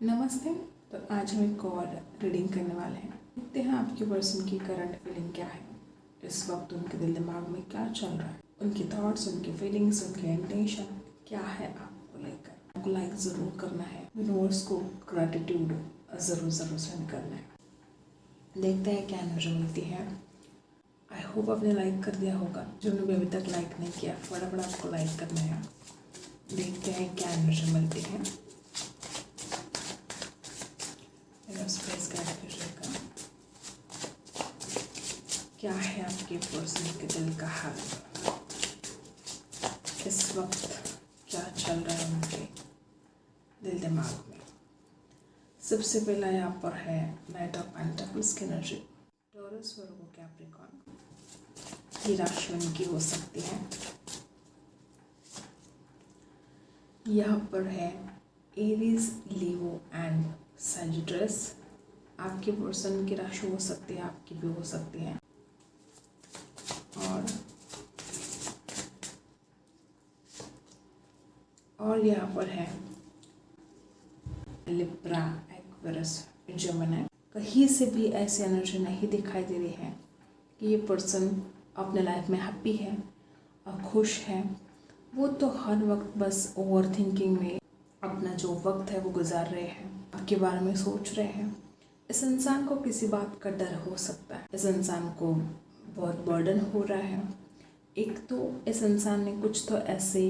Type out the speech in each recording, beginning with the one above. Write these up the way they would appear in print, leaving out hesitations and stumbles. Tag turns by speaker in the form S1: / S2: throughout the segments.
S1: नमस्ते। तो आज हम एक और रीडिंग करने वाले हैं। देखते हैं आपके पर्सन की करंट फीलिंग क्या है, इस वक्त उनके दिल दिमाग में क्या चल रहा है, उनकी थॉट्स, उनकी फीलिंग्स, उनके इंटेंशन क्या है आपको लेकर। आपको लाइक ज़रूर करना है, यूनिवर्स को ग्रैटिट्यूड ज़रूर सेंड करना है। देखते हैं क्या एनर्जी मिलती है। आई होप आपने लाइक कर दिया होगा। जिन्होंने भी अभी तक लाइक नहीं किया, फटाफट आपको लाइक करना है। देखते हैं क्या एनर्जी मिलती है। स्पेस गाइड करिएगा, क्या है आपके पर्सन के दिल का हाल, इस वक्त क्या चल रहा है उनके दिल दिमाग में। सबसे पहला यहाँ पर है नाइट ऑफ पेंटिकल्स की एनर्जी। टॉरस, वर्गो, कैप्रिकॉर्न, ये राशि उनकी हो सकती है। यहाँ पर है एरीज, लीवो एंड सैजिटस। आपके पर्सन की राशि हो सकती है, आपकी भी हो सकती है। और यहाँ पर है लिब्रा, एक्वेरियस, जेमिनी। कहीं से भी ऐसी एनर्जी नहीं दिखाई दे रही है कि ये पर्सन अपने लाइफ में हैप्पी है और खुश है। वो तो हर वक्त बस ओवर थिंकिंग में अपना जो वक्त है वो गुजार रहे हैं, आपके बारे में सोच रहे हैं। इस इंसान को किसी बात का डर हो सकता है, इस इंसान को बहुत बर्डन हो रहा है। एक तो इस इंसान ने कुछ तो ऐसे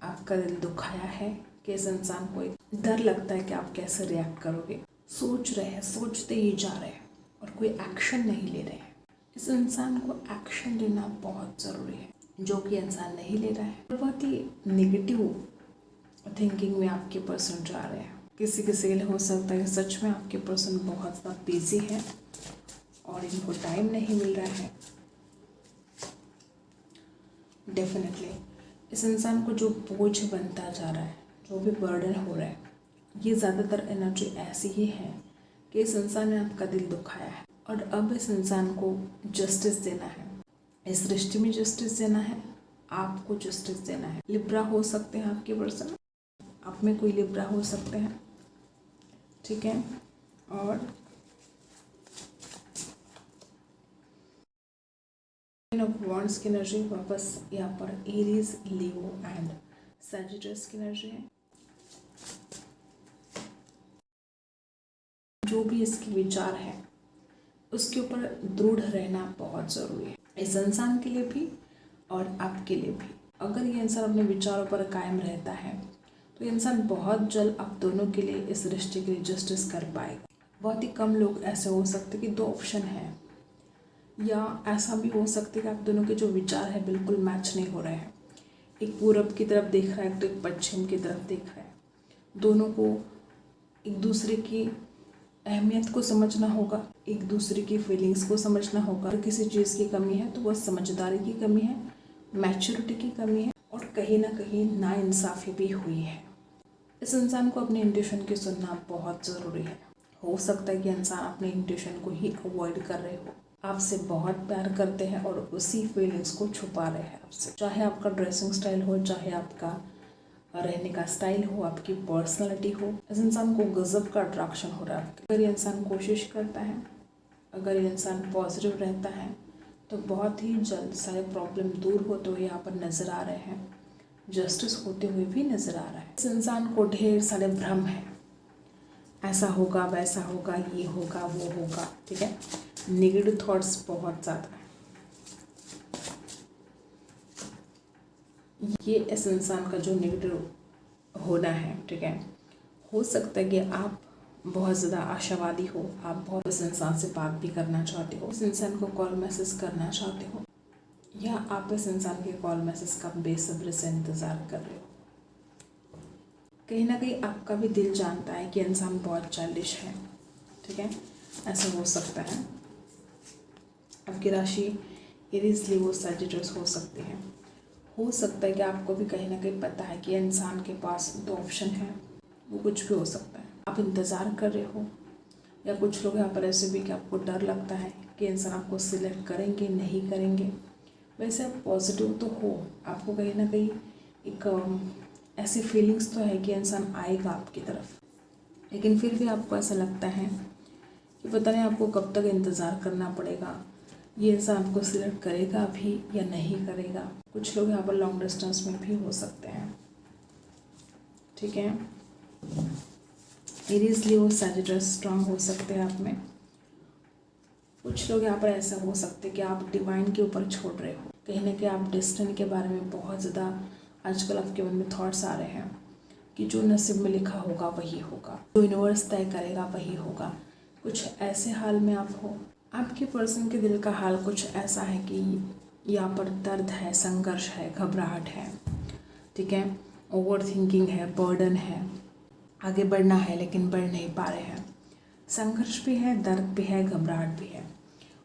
S1: आपका दिल दुखाया है कि इस इंसान को एक डर लगता है कि आप कैसे रिएक्ट करोगे। सोच रहे हैं, सोचते ही जा रहे हैं और कोई एक्शन नहीं ले रहे हैं। इस इंसान को एक्शन लेना बहुत ज़रूरी है, जो कि इंसान नहीं ले रहा है। बहुत ही नेगेटिव थिंकिंग में आपके पर्सन जा रहे हैं। किसी के लिए हो सकता है सच में आपके पर्सन बहुत ज़्यादा बिजी है और इनको टाइम नहीं मिल रहा है। डेफिनेटली इस इंसान को जो बोझ बनता जा रहा है, जो भी बर्डन हो रहा है, ये ज़्यादातर एनर्जी ऐसी ही है कि इस इंसान ने आपका दिल दुखाया है और अब इस इंसान को जस्टिस देना है, इस रिश्ते में जस्टिस देना है, आपको जस्टिस देना है। लिब्रा हो सकते हैं आपके पर्सन, आप में कोई लिब्रा हो सकते हैं, ठीक है। और वॉन्ड्स की एनर्जी वापस यहाँ पर एरीज, लीवो एंड सैजिटस की एनर्जी है। जो भी इसके विचार है उसके ऊपर दृढ़ रहना बहुत ज़रूरी है, इस इंसान के लिए भी और आपके लिए भी। अगर ये इंसान अपने विचारों पर कायम रहता है तो इंसान बहुत जल्द आप दोनों के लिए, इस रिश्ते के लिए जस्टिस कर पाएगा। बहुत ही कम लोग ऐसे हो सकते कि दो ऑप्शन है, या ऐसा भी हो सकता है कि आप दोनों के जो विचार है बिल्कुल मैच नहीं हो रहे हैं। एक पूरब की तरफ देख रहा है, तो एक पश्चिम की तरफ देख रहा है। दोनों को एक दूसरे की अहमियत को समझना होगा, एक दूसरे की फीलिंग्स को समझना होगा। अगर किसी चीज़ की कमी है तो वह समझदारी की कमी है, मैच्योरिटी की कमी है और कहीं ना कहीं नाइंसाफ़ी भी हुई है। इस इंसान को अपने इंट्यूशन की सुनना बहुत ज़रूरी है। हो सकता है कि इंसान अपने इंट्यूशन को ही अवॉइड कर रहे हो, आपसे बहुत प्यार करते हैं और उसी फीलिंग्स को छुपा रहे हैं आपसे। चाहे आपका ड्रेसिंग स्टाइल हो, चाहे आपका रहने का स्टाइल हो, आपकी पर्सनालिटी हो, इस इंसान को गजब का अट्रैक्शन हो रहा है आपके। अगर ये इंसान कोशिश करता है, अगर ये इंसान पॉजिटिव रहता है तो बहुत ही जल्द सारे प्रॉब्लम दूर होते हुए यहाँ पर नज़र आ रहे हैं, जस्टिस होते हुए भी नज़र आ रहा है। इस इंसान को ढेर सारे भ्रम है, ऐसा होगा, वैसा होगा, ये होगा, वो होगा, ठीक है। नेगेटिव थॉट्स बहुत ज़्यादा है। ये इस इंसान का जो नेगेटिव होना है, ठीक है। हो सकता है कि आप बहुत ज़्यादा आशावादी हो, आप बहुत इस इंसान से बात भी करना चाहते हो, इस इंसान को कॉल मैसेज करना चाहते हो, या आप इस इंसान के कॉल मैसेज का बेसब्री से इंतज़ार कर रहे हो। कहीं ना कहीं आपका भी दिल जानता है कि इंसान बहुत चाइल्डिश है, ठीक है। ऐसा हो सकता है। आपकी राशि एरीज, लीवो, सैजिटस हो सकती है। हो सकता है कि आपको भी कहीं ना कहीं पता है कि इंसान के पास दो ऑप्शन है, वो कुछ भी हो सकता है। आप इंतज़ार कर रहे हो, या कुछ लोग यहाँ पर ऐसे भी कि आपको डर लगता है कि इंसान आपको सिलेक्ट करेंगे, नहीं करेंगे। वैसे आप पॉजिटिव तो हो, आपको कहीं ना कहीं एक ऐसी फीलिंग्स तो है कि इंसान आएगा आपकी तरफ, लेकिन फिर भी आपको ऐसा लगता है कि पता नहीं आपको कब तक इंतज़ार करना पड़ेगा, ये इंसान आपको सिलेक्ट करेगा भी या नहीं करेगा। कुछ लोग यहाँ पर लॉन्ग डिस्टेंस में भी हो सकते हैं, ठीक है। एरीज लियो सैजिटस स्ट्रांग हो सकते हैं आप में। कुछ लोग यहाँ पर ऐसा हो सकते हैं कि आप डिवाइन के ऊपर छोड़ रहे हो, कहीं ना कहीं आप डेस्टिनी के बारे में बहुत ज़्यादा आजकल आपके मन में थॉट्स आ रहे हैं कि जो नसीब में लिखा होगा वही होगा, जो यूनिवर्स तय करेगा वही होगा। कुछ ऐसे हाल में आप हो। आपके पर्सन के दिल का हाल कुछ ऐसा है कि यहाँ पर दर्द है, संघर्ष है, घबराहट है, ठीक है, ओवर थिंकिंग है, बर्डन है, आगे बढ़ना है लेकिन बढ़ नहीं पा रहे हैं, संघर्ष भी है, दर्द भी है, घबराहट भी है।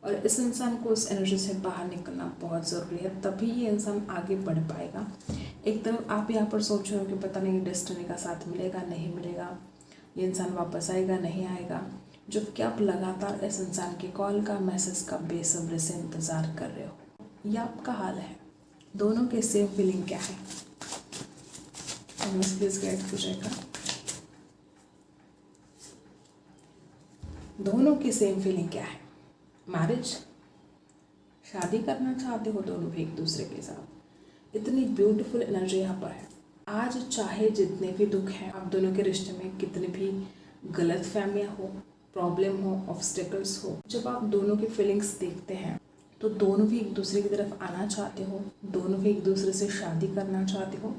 S1: और इस इंसान को उस एनर्जी से बाहर निकलना बहुत ज़रूरी है, तभी ये इंसान आगे बढ़ पाएगा। एक तरफ आप यहाँ पर सोच रहे हो कि पता नहीं डेस्टिनी का साथ मिलेगा नहीं मिलेगा, ये इंसान वापस आएगा नहीं आएगा, जबकि आप लगातार इस इंसान के कॉल का, मैसेज का बेसब्री से इंतज़ार कर रहे हो। यह आपका हाल है। दोनों के सेम फीलिंग क्या है? प्लीज गाइड कीजिएगा। दोनों की सेम फीलिंग क्या है? मैरिज, शादी करना चाहते हो दोनों भी एक दूसरे के साथ। इतनी ब्यूटीफुल एनर्जी यहाँ पर है। आज चाहे जितने भी दुख हैं आप दोनों के रिश्ते में, कितने भी गलत फहमियाँ हो, प्रॉब्लम हो, ऑब्स्टेकल्स हो, जब आप दोनों की फीलिंग्स देखते हैं तो दोनों भी एक दूसरे की तरफ आना चाहते हो, दोनों भी एक दूसरे से शादी करना चाहते हो,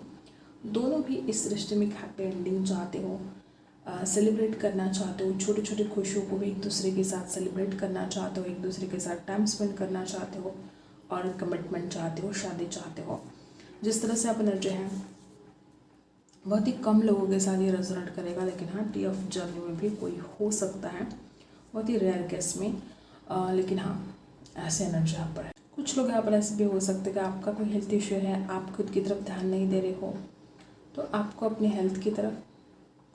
S1: दोनों भी इस रिश्ते में एक हैप्पी एंडिंग चाहते हो, सेलिब्रेट करना चाहते हो, छोटे छोटे खुशियों को भी एक दूसरे के साथ सेलिब्रेट करना चाहते हो, एक दूसरे के साथ टाइम स्पेंड करना चाहते हो और कमिटमेंट चाहते हो, शादी चाहते हो। जिस तरह से आप एनर्जी है बहुत ही कम लोगों के साथ ये रेजोनेट करेगा, लेकिन हाँ टी ऑफ जर्नी में भी कोई हो सकता है, बहुत ही रेयर केस में, लेकिन हाँ ऐसे एनर्जी यहाँ पर है। कुछ लोग यहाँ पर ऐसे भी हो सकते हैं कि आपका कोई हेल्थ इश्यू है, आप खुद की तरफ ध्यान नहीं दे रहे हो, तो आपको अपनी हेल्थ की तरफ,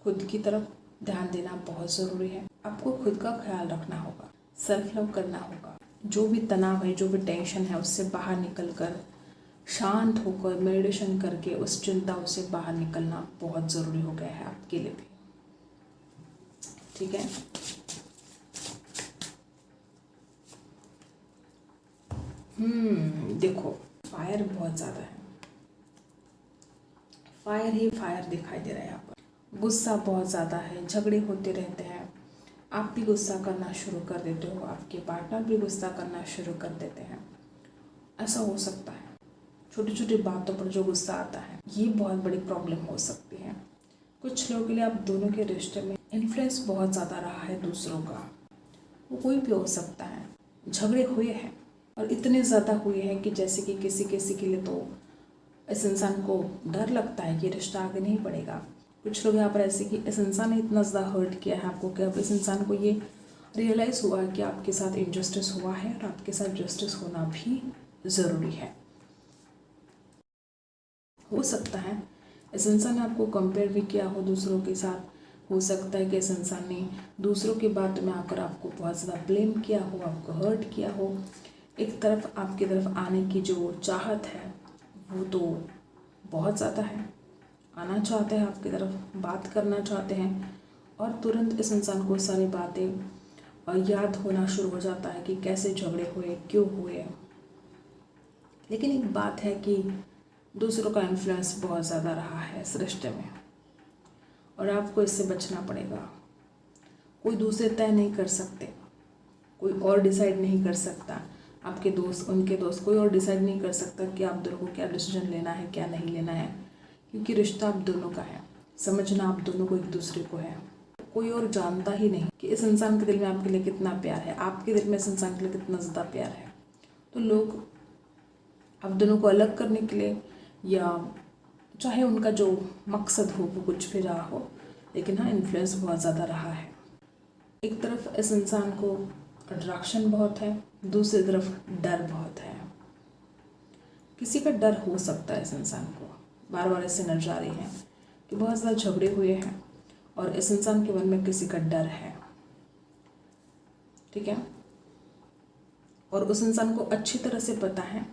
S1: खुद की तरफ ध्यान देना बहुत ज़रूरी है। आपको खुद का ख्याल रखना होगा, सेल्फ लव करना होगा। जो भी तनाव है, जो भी टेंशन है, उससे बाहर निकल कर शांत होकर मेडिटेशन करके उस चिंताओं से बाहर निकलना बहुत ज़रूरी हो गया है आपके लिए भी, ठीक है। देखो फायर बहुत ज़्यादा है, फायर ही फायर दिखाई दे रहा है यहाँ पर। गुस्सा बहुत ज़्यादा है, झगड़े होते रहते हैं, आप भी गुस्सा करना शुरू कर देते हो, आपके पार्टनर भी गुस्सा करना शुरू कर देते हैं। ऐसा हो सकता है छोटी छोटी बातों पर जो गुस्सा आता है, ये बहुत बड़ी प्रॉब्लम हो सकती है। कुछ लोगों के लिए आप दोनों के रिश्ते में इन्फ्लुएंस बहुत ज़्यादा रहा है दूसरों का, वो कोई भी हो सकता है। झगड़े हुए हैं और इतने ज़्यादा हुए हैं कि जैसे कि किसी किसी के लिए तो इस इंसान को डर लगता है कि रिश्ता आगे नहीं बढ़ेगा। कुछ लोग यहाँ पर ऐसे कि इस इंसान ने इतना ज़्यादा हर्ट किया है आपको कि अब इस इंसान को ये रियलाइज़ हुआ कि आपके साथ इनजस्टिस हुआ है और आपके साथ जस्टिस होना भी ज़रूरी है। हो सकता है इस इंसान ने आपको कंपेयर भी किया हो दूसरों के साथ, हो सकता है कि इस इंसान ने दूसरों की बात में आकर आपको बहुत ज़्यादा ब्लेम किया हो, आपको हर्ट किया हो। एक तरफ आपकी तरफ आने की जो चाहत है वो तो बहुत ज़्यादा है, आना चाहते हैं आपकी तरफ, बात करना चाहते हैं, और तुरंत इस इंसान को सारी बातें याद होना शुरू हो जाता है कि कैसे झगड़े हुए, क्यों हुए। लेकिन एक बात है कि दूसरों का इन्फ्लुएंस बहुत ज़्यादा रहा है इस रिश्ते में और आपको इससे बचना पड़ेगा। कोई दूसरे तय नहीं कर सकते, कोई और डिसाइड नहीं कर सकता, आपके दोस्त, उनके दोस्त, कोई और डिसाइड नहीं कर सकता कि आप दोनों को क्या डिसीजन लेना है, क्या नहीं लेना है, क्योंकि रिश्ता आप दोनों का है, समझना आप दोनों को एक दूसरे को है। कोई और जानता ही नहीं कि इस इंसान के दिल में आपके लिए कितना प्यार है, आपके दिल में इस इंसान के लिए कितना ज़्यादा प्यार है। तो लोग आप दोनों को अलग करने के लिए, या चाहे उनका जो मकसद हो वो कुछ भी रहा हो, लेकिन हाँ इन्फ्लुएंस बहुत ज़्यादा रहा है। एक तरफ इस इंसान को अट्रैक्शन बहुत है, दूसरी तरफ डर बहुत है। किसी का डर हो सकता है इस इंसान को, बार बार ऐसे नजर आ रही है कि बहुत ज़्यादा झगड़े हुए हैं और इस इंसान के मन में किसी का डर है, ठीक है। और उस इंसान को अच्छी तरह से पता है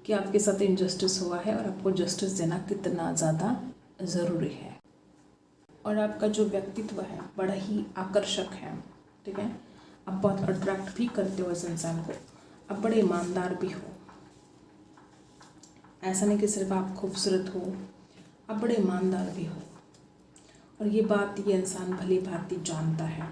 S1: कि आपके साथ इनजस्टिस हुआ है और आपको जस्टिस देना कितना ज़्यादा ज़रूरी है। और आपका जो व्यक्तित्व है बड़ा ही आकर्षक है, ठीक है। आप बहुत अट्रैक्ट भी करते हो इस इंसान को। आप बड़े ईमानदार भी हो, ऐसा नहीं कि सिर्फ आप खूबसूरत हो, आप बड़े ईमानदार भी हो। और ये बात ये इंसान भली भांति जानता है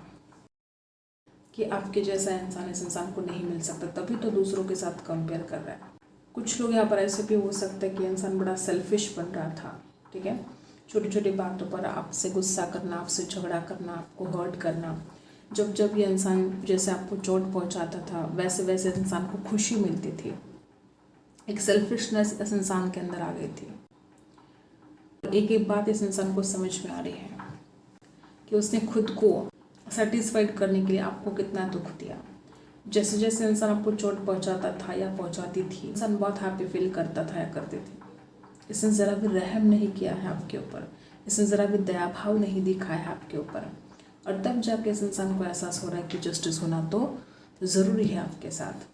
S1: कि आपके जैसा इंसान इस इंसान को नहीं मिल सकता, तभी तो दूसरों के साथ कंपेयर कर रहा है। कुछ लोग यहाँ पर ऐसे भी हो सकता है कि इंसान बड़ा सेल्फिश बन रहा था, ठीक है। छोटी छोटी बातों पर आपसे गुस्सा करना, आपसे झगड़ा करना, आपको हर्ट करना। जब जब ये इंसान जैसे आपको चोट पहुंचाता था, वैसे वैसे इंसान को खुशी मिलती थी। एक सेल्फिशनेस इस इंसान के अंदर आ गई थी। एक एक बात इस इंसान को समझ में आ रही है कि उसने खुद को सेटिस्फाइड करने के लिए आपको कितना दुख दिया। जैसे जैसे इंसान आपको चोट पहुंचाता था या पहुंचाती थी, इंसान बहुत हैप्पी फील करता था या करते थे। इसने ज़रा भी रहम नहीं किया है आपके ऊपर, इसने ज़रा भी दया भाव नहीं दिखाया है आपके ऊपर। और तब जाके इस इंसान को एहसास हो रहा है कि जस्टिस होना तो ज़रूरी है आपके साथ।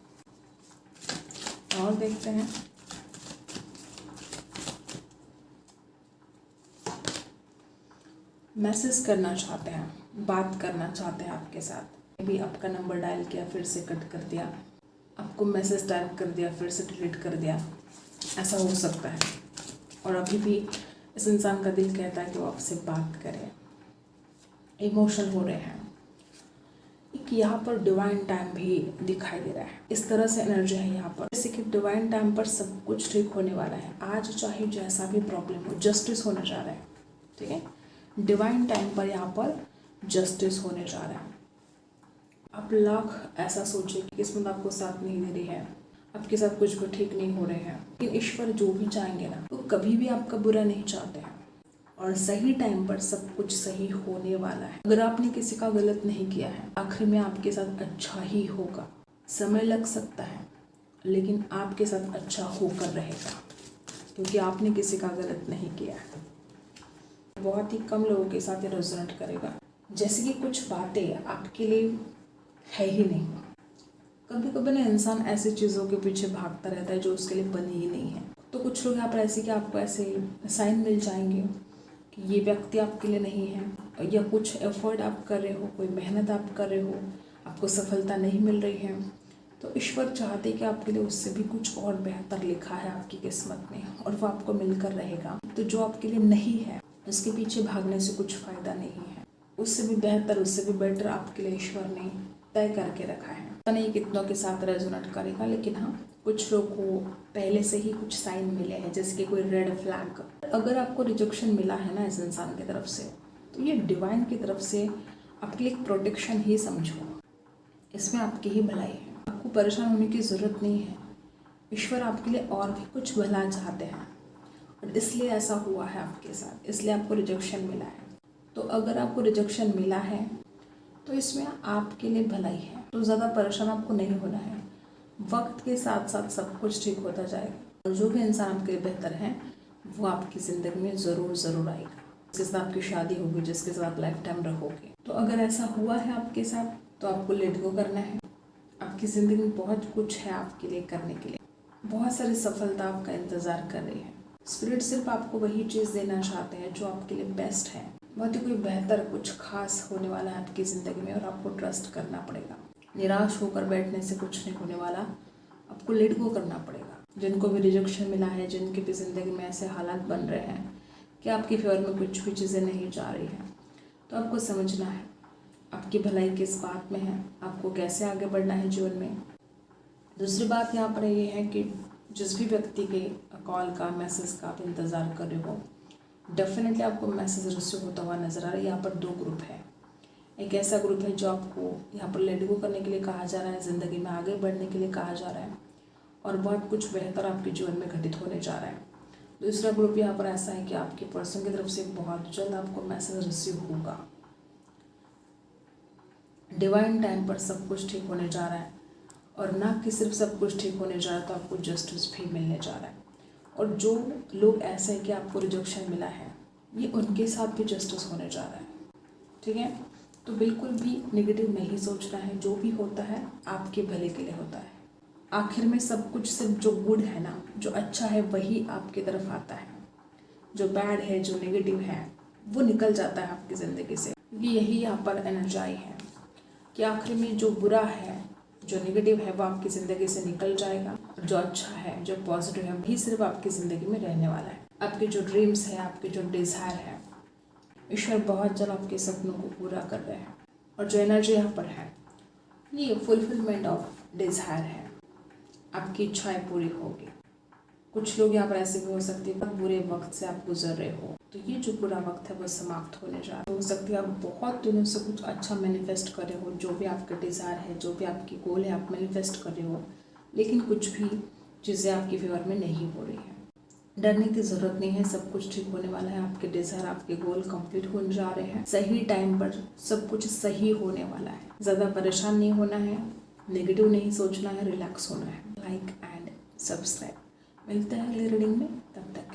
S1: और देखते हैं मैसेज करना चाहते हैं, बात करना चाहते हैं आपके साथ। अभी आपका नंबर डायल किया, फिर से कट कर दिया, आपको मैसेज टाइप कर दिया, फिर से डिलीट कर दिया, ऐसा हो सकता है। और अभी भी इस इंसान का दिल कहता है कि वो आपसे बात करे, इमोशनल हो रहे हैं। एक यहाँ पर डिवाइन टाइम भी दिखाई दे रहा है, इस तरह से एनर्जी है यहाँ पर, जैसे कि डिवाइन टाइम पर सब कुछ ठीक होने वाला है। आज चाहे जैसा भी प्रॉब्लम हो, जस्टिस होने जा रहा है, ठीक है। डिवाइन टाइम पर यहाँ पर जस्टिस होने जा रहा है। आप लाख ऐसा सोचे कि किस्मत आपको साथ नहीं दे रही है, आपके साथ कुछ भी ठीक नहीं हो रहे हैं, लेकिन ईश्वर जो भी चाहेंगे ना, वो कभी भी आपका बुरा नहीं चाहते हैं। और सही टाइम पर सब कुछ सही होने वाला है। अगर आपने किसी का गलत नहीं किया है, आखिर में आपके साथ अच्छा ही होगा। समय लग सकता है, लेकिन आपके साथ अच्छा होकर रहेगा, क्योंकि आपने किसी का गलत नहीं किया है। बहुत ही कम लोगों के साथ ये रेजोनेट करेगा, जैसे कि कुछ बातें आपके लिए है ही नहीं। कभी कभी ना इंसान ऐसी चीज़ों के पीछे भागता रहता है जो उसके लिए बनी ही नहीं है। तो कुछ लोग यहाँ पर ऐसे कि आपको ऐसे साइन मिल जाएंगे कि ये व्यक्ति आपके लिए नहीं है, या कुछ एफर्ट आप कर रहे हो, कोई मेहनत आप कर रहे हो, आपको सफलता नहीं मिल रही है, तो ईश्वर चाहते कि आपके लिए उससे भी कुछ और बेहतर लिखा है आपकी किस्मत में, और वो आपको मिलकर रहेगा। तो जो आपके लिए नहीं है उसके पीछे भागने से कुछ फ़ायदा नहीं है। उससे भी बेहतर, उससे भी बेटर आपके लिए ईश्वर ने तय करके रखा है। पता नहीं कितनों के साथ रेजोनेट करेगा, लेकिन हाँ, कुछ लोग को पहले से ही कुछ साइन मिले हैं, जैसे कि कोई रेड फ्लैग। अगर आपको रिजेक्शन मिला है ना इस इंसान की तरफ से, तो ये डिवाइन की तरफ से आपके लिए एक प्रोटेक्शन ही समझो। इसमें आपकी ही भलाई है, आपको परेशान होने की ज़रूरत नहीं है। ईश्वर आपके लिए और भी कुछ भला चाहते हैं, और इसलिए ऐसा हुआ है आपके साथ, इसलिए आपको रिजेक्शन मिला है। तो अगर आपको रिजेक्शन मिला है तो इसमें आपके लिए भलाई है, तो ज़्यादा परेशान आपको नहीं होना है। वक्त के साथ साथ सब कुछ ठीक होता जाएगा, और जो भी इंसान आपके लिए बेहतर है वो आपकी ज़िंदगी में ज़रूर आएगा, जिसके साथ आपकी शादी होगी, जिसके साथ आप लाइफ टाइम रहोगे। तो अगर ऐसा हुआ है आपके साथ, तो आपको लेट गो करना है। आपकी ज़िंदगी में बहुत कुछ है आपके लिए करने के लिए, बहुत सारी सफलता आपका इंतज़ार कर रही है। स्पिरिट सिर्फ आपको वही चीज़ देना चाहते हैं जो आपके लिए बेस्ट है। बहुत ही कोई बेहतर, कुछ खास होने वाला है आपकी ज़िंदगी में, और आपको ट्रस्ट करना पड़ेगा। निराश होकर बैठने से कुछ नहीं होने वाला, आपको लेट गो करना पड़ेगा। जिनको भी रिजेक्शन मिला है, जिनकी भी ज़िंदगी में ऐसे हालात बन रहे हैं कि आपकी फेवर में कुछ भी चीज़ें नहीं जा रही हैं, तो आपको समझना है आपकी भलाई किस बात में है, आपको कैसे आगे बढ़ना है जीवन में। दूसरी बात यहाँ पर ये है कि जिस भी व्यक्ति के कॉल का, मैसेज का आप इंतज़ार कर रहे हो, डेफिनेटली आपको मैसेज रिसीव होता हुआ नज़र आ रहा है। यहाँ पर दो ग्रुप है। एक ऐसा ग्रुप है जो आपको यहाँ पर लेट गो करने के लिए कहा जा रहा है, ज़िंदगी में आगे बढ़ने के लिए कहा जा रहा है, और बहुत कुछ बेहतर आपके जीवन में घटित होने जा रहा है। दूसरा ग्रुप यहाँ पर ऐसा है कि आपके पर्सन की तरफ से बहुत जल्द आपको मैसेज रिसीव होगा। डिवाइन टाइम पर सब कुछ ठीक होने जा रहा है, और ना कि सिर्फ सब कुछ ठीक होने जा रहा है, तो आपको जस्टिस भी मिलने जा रहा है। और जो लोग ऐसे हैं कि आपको रिजेक्शन मिला है, ये उनके साथ भी जस्टिस होने जा रहा है, ठीक है। तो बिल्कुल भी नेगेटिव नहीं सोचना है, जो भी होता है आपके भले के लिए होता है। आखिर में सब कुछ सिर्फ जो गुड है ना, जो अच्छा है, वही आपकी तरफ आता है। जो बैड है, जो नेगेटिव है, वो निकल जाता है आपकी ज़िंदगी से, क्योंकि यही यहाँ पर एनर्जाई है कि आखिर में जो बुरा है, जो नेगेटिव है, वो आपकी ज़िंदगी से निकल जाएगा और जो अच्छा है, जो पॉजिटिव है, वही सिर्फ आपकी ज़िंदगी में रहने वाला है। आपके जो ड्रीम्स है, आपके जो डिज़ायर है, ईश्वर बहुत जल्द आपके सपनों को पूरा कर रहे हैं। और जो एनर्जी यहाँ पर है, ये फुलफिलमेंट ऑफ डिज़ायर है, आपकी इच्छाएं पूरी होगी। कुछ लोग यहाँ पर ऐसे भी हो सकते हैं बहुत बुरे वक्त से आप गुजर रहे हो, तो ये जो बुरा वक्त है वो समाप्त होने जा रहा है। हो सकती है आप बहुत दिनों से कुछ अच्छा मैनिफेस्ट कर रहे हो, जो भी आपका डिज़ायर है, जो भी आपकी गोल है, आप मैनिफेस्ट कर रहे हो, लेकिन कुछ भी चीज़ें आपकी फेवर में नहीं हो रही है। डरने की ज़रूरत नहीं है, सब कुछ ठीक होने वाला है। आपके डिज़ायर, आपके गोल कंप्लीट होने जा रहे हैं। सही टाइम पर सब कुछ सही होने वाला है। ज़्यादा परेशान नहीं होना है, नेगेटिव नहीं सोचना है, रिलैक्स होना है। Like and subscribe. मिलते हैं अगली रीडिंग में, तब तक